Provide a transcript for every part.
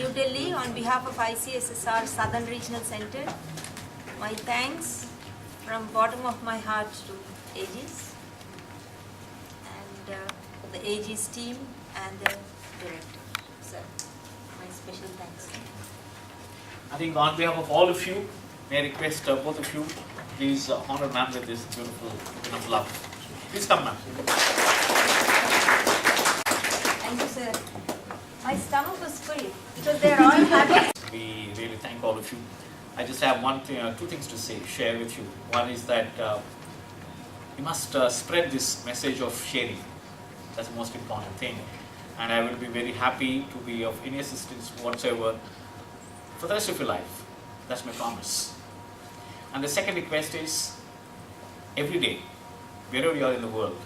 New Delhi, on behalf of ICSSR Southern Regional Center, my thanks from bottom of my heart to Aegis and the Aegis team and the director. So, my special thanks. I think on behalf of all of you, may I request both of you, please honor ma'am with this beautiful token of love. Please come, ma'am. Thank you, sir. My stomach was full because they are all happy. We really thank all of you. I just have two things to share with you. One is that you must spread this message of sharing. That's the most important thing. And I will be very happy to be of any assistance whatsoever for the rest of your life. That's my promise. And the second request is, every day, wherever you are in the world,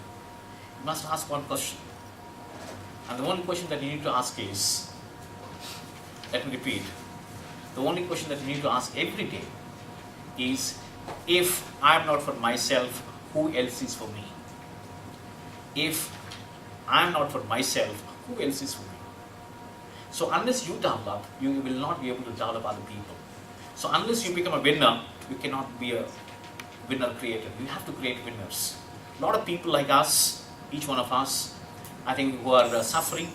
you must ask one question. And the only question that you need to ask is, let me repeat, the only question that you need to ask every day is, if I am not for myself, who else is for me? If I am not for myself, who else is for me? So unless you develop, you will not be able to develop other people. So unless you become a winner, you cannot be a winner creator. You have to create winners. A lot of people like us, each one of us, I think who are suffering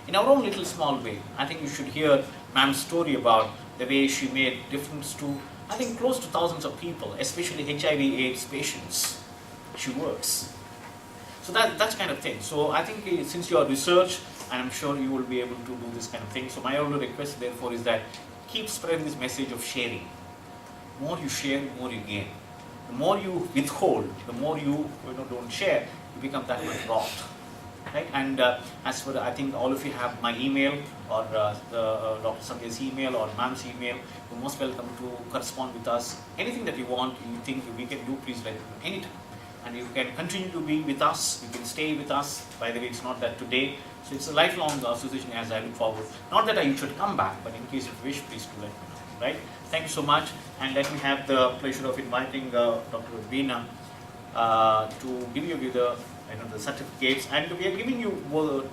in our own little small way. I think you should hear ma'am's story about the way she made difference to, I think, close to thousands of people, especially HIV/AIDS patients. She works. So that's kind of thing. So I think since you are research, and I'm sure you will be able to do this kind of thing. So my only request therefore is that keep spreading this message of sharing. The more you share, the more you gain. The more you withhold, the more you don't share, you become that much robbed. Right? And as for I think all of you have my email or Dr. Sandhya's email or ma'am's email. You're most welcome to correspond with us. Anything that you want, you think we can do, please let me know anytime. And you can continue to be with us. You can stay with us. By the way, it's not that today. So it's a lifelong association as I look forward. Not that you should come back, but in case you wish, please do let me know. Right? Thank you so much. And let me have the pleasure of inviting Dr. Veena to give you the certificates. And we are giving you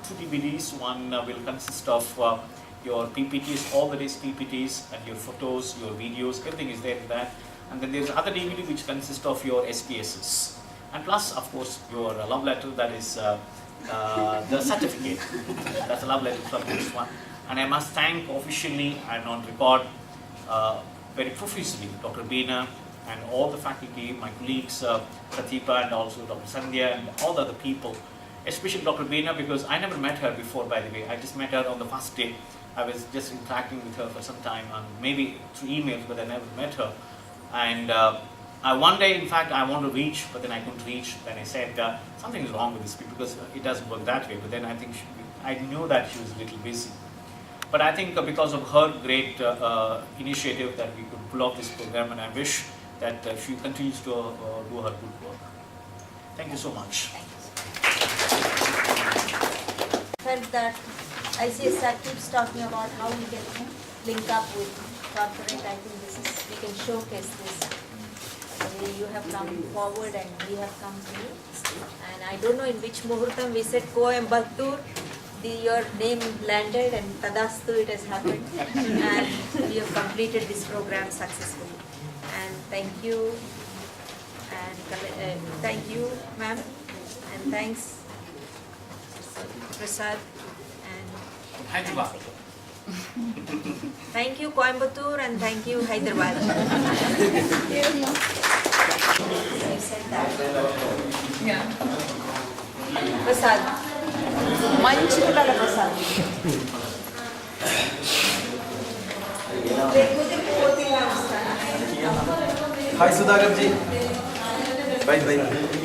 two DVDs. One will consist of your PPTs, all the days PPTs, and your photos, your videos, everything is there in that. And then there's other DVD which consists of your SPSS. And plus, of course, your love letter, that is the certificate. That's a love letter from this one. And I must thank officially and on record very profusely Dr. Veena and all the faculty, my colleagues, Pratibha and also Dr. Sandhya and all the other people, especially Dr. Veena, because I never met her before, by the way. I just met her on the first day. I was just interacting with her for some time, and maybe through emails, but I never met her. And one day, in fact, I wanted to reach, but then I couldn't reach. Then I said, something is wrong with this people because it doesn't work that way. But then I think I knew that she was a little busy. But I think because of her great initiative that we could pull off this program, and I wish that she continues to do her good work. Thank you so much. Felt that ICSR keeps talking about how we can link up with corporate. I think we can showcase this. The way you have come forward and we have come to you. And I don't know in which muhurtam we said Coimbatore, your name landed, and Tadastu, it has happened. And we have completed this program successfully. And thank you, and thank you, ma'am, and thanks, Prasad, and Hyderabad. Thank you, Coimbatore, and thank you, Hyderabad. You said that. Yeah. Prasad. Manchikala Prasad. Hi Sudhakar ji. Bye bye.